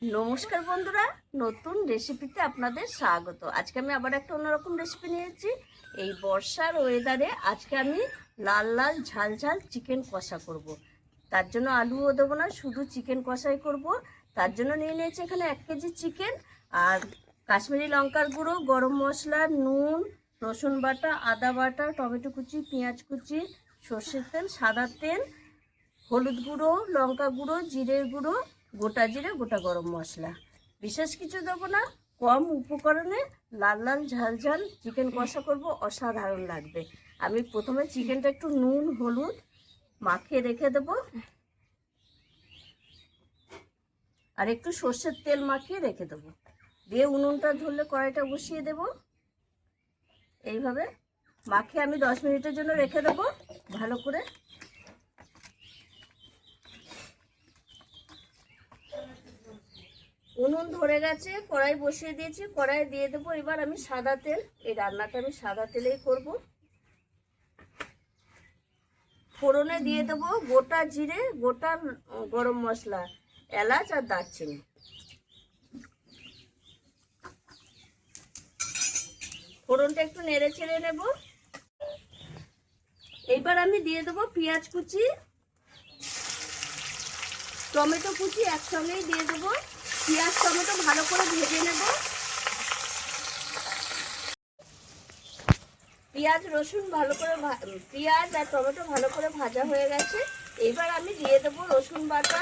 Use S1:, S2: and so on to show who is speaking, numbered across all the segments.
S1: নমস্কার বন্ধুরা, নতুন রেসিপিতে আপনাদের স্বাগত। আজকে আমি আবার একটা অন্যরকম রেসিপি নিয়েছি। এই বর্ষার ওয়েদারে আজকে আমি লাল লাল ঝাল ঝাল চিকেন কষা করব। তার জন্য আলুও দেবো না, শুধু চিকেন কষাই করব। তার জন্য নিয়ে নিয়েছি এখানে 1 কেজি চিকেন, আর কাশ্মীরি লঙ্কার গুঁড়ো, গরম মশলা, নুন, রসুন বাটা, আদা বাটা, টমেটো কুচি, পেঁয়াজ কুচি, সর্ষের তেল, সাদা তেল, হলুদ গুঁড়ো, লঙ্কা গুঁড়ো, জিরের গুঁড়ো, গোটা জিরে, গোটা গরম মশলা। বিশেষ কিছু দেবো না, কম উপকরণে লাল লাল ঝাল ঝাল চিকেন কষা করব, অসাধারণ লাগবে। আমি প্রথমে চিকেনটা একটু নুন হলুদ মাখিয়ে রেখে দেবো, আর একটু সর্ষের তেল মাখিয়ে রেখে দেবো। দিয়ে উনুনটা ধরলে কড়াইটা বসিয়ে দেব। এইভাবে মাখিয়ে আমি 10 মিনিটের জন্য রেখে দেবো ভালো করে। উনুন ধরে গেছে, কড়াই বসিয়ে দিয়েছি, কড়াই দিয়ে দেবো এবার আমি সাদা তেল। এই রান্নাটা আমি সাদা তেলেই করব। ফোড়নে দিয়ে দেবো গোটা জিরে, গোটা গরম মশলা, এলাচ আর দারচিনি। ফোড়নটা একটু নেড়ে ছেড়ে নেব। এইবার আমি দিয়ে দেবো পেঁয়াজ কুচি, টমেটো কুচি একসঙ্গেই দিয়ে দেবো। পেঁয়াজ টমেটো ভালো করে ভেজে নেব। পেঁয়াজ রসুন ভালো করে পেঁয়াজ আর টমেটো ভালো করে ভাজা হয়ে গেছে। এবার আমি দিয়ে দেবো রসুন বাটা,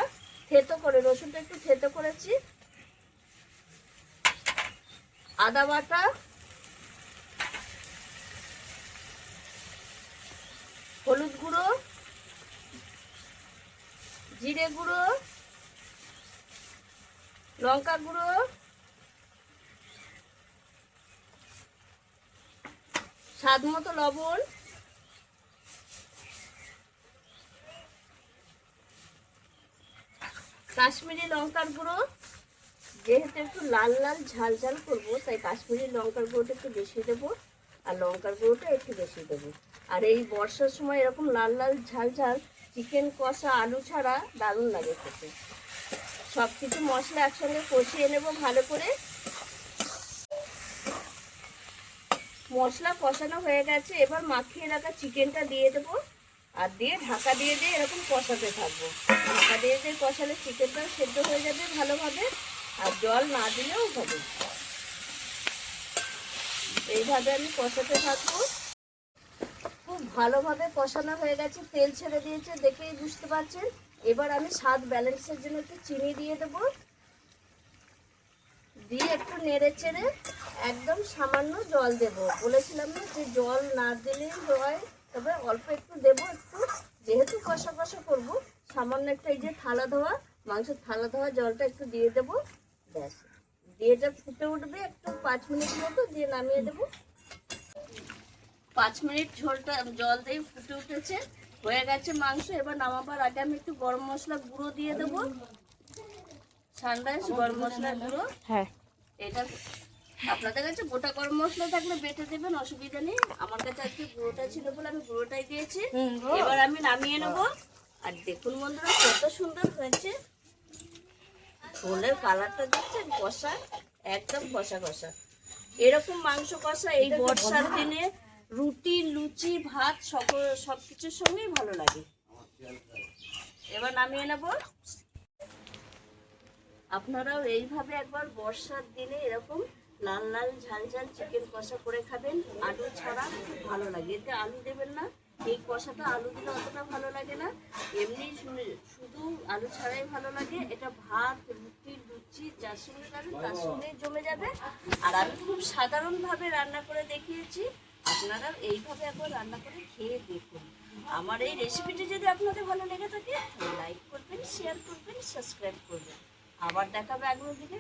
S1: থেতো করে, রসুনটা একটু থেতো করেছি, আদা বাটা, হলুদ গুঁড়ো, জিরে গুঁড়ো, লঙ্কা গুঁড়ো, স্বাদ মতো লবণ, কাশ্মীরি লঙ্কার গুঁড়ো। যেহেতু একটু লাল লাল ঝাল ঝাল করবো, তাই কাশ্মীরি লঙ্কার গুঁড়োটা একটু বেশি দেবো, আর লঙ্কার গুঁড়োটা একটু বেশি দেবো। আর এই বর্ষার সময় এরকম লাল লাল ঝাল ঝাল চিকেন কষা আলু ছাড়া দারুণ লাগে খেতে। সব কিছু মশলা একসঙ্গে কষিয়ে নেব ভালো করে। মশলা কষানো হয়ে গেছে, এবার মাখিয়ে রাখা চিকেনটা দিয়ে দেবো, আর দিয়ে ঢাকা দিয়ে দিয়ে এরকম কষাতে থাকবো। ঢাকা দিয়ে দিয়ে কষালে চিকেনটা সেদ্ধ হয়ে যাবে ভালোভাবে, আর জল না দিলেও হবে। এইভাবে আমি কষাতে থাকবো। খুব ভালোভাবে কষানো হয়ে গেছে, তেল ছেড়ে দিয়েছে, দেখেই বুঝতে পারছেন। এবার আমি স্বাদ ব্যালেন্সের জন্য একটু চিনি দিয়ে দেবো, দিয়ে একটু নেড়ে চেড়ে একদম সামান্য জল দেব। বলেছিলাম না যে জল না দিলেই হয়, তবে অল্প একটু দেবো। একটু যেহেতু কষা কষা করবো, সামান্য একটা এই যে থালা ধোয়া মাংসের থালা ধোয়া জলটা একটু দিয়ে দেবো। ব্যাস, দিয়ে এটা ফুটে উঠবে একটু 5 মিনিট মতো, দিয়ে নামিয়ে দেবো। 5 মিনিট ঝোলটা জল দিয়ে ফুটে উঠেছে, হয়ে গেছে মাংস। এবার নামাবার আগে আমি একটু গরম মশলা গুঁড়ো দিয়ে দেবো, সানরাইজ গরম মশলার গুঁড়ো। হ্যাঁ, এটা আপনাদের কাছে গোটা গরম মশলা থাকলে বেটে দেবেন, অসুবিধা নেই। আমার কাছে আজকে গুঁড়োটা ছিল বলে আমি গুঁড়োটাই দিয়েছি। এবার আমি নামিয়ে নেব। আর দেখুন বন্ধুরা, কত সুন্দর হয়েছে। ঝোলের কালারটা দেখছেন, কষা, একদম কষা কষা। এরকম মাংস কষা এই বর্ষার দিনে রুটি লুচি ভাত সব কিছুর সঙ্গেই ভালো লাগে। এবার নামিয়ে নেব। আপনারাও এইভাবে একবার বর্ষার দিনে এরকম লাল লাল ঝাল ঝাল চিকেন কষা করে খাবেন। আলু ছাড়া খুব ভালো লাগে, এতে আলু দেবেন না। এই কষাটা আলু দিলে অতটা ভালো লাগে না, এমনি শুধু আলু ছাড়াই ভালো লাগে। এটা ভাত রুটি লুচি যার সঙ্গে খাবেন তার সঙ্গেই জমে যাবে। আর আমি খুব সাধারণভাবে রান্না করে দেখিয়েছি, আপনারা এইভাবে একবার রান্না করে খেয়ে দেখুন। আমার এই রেসিপিটি যদি আপনাদের ভালো লেগে থাকে, লাইক করবেন, শেয়ার করবেন, সাবস্ক্রাইব করবেন। আবার দেখাবে আগ্রহ দিকে।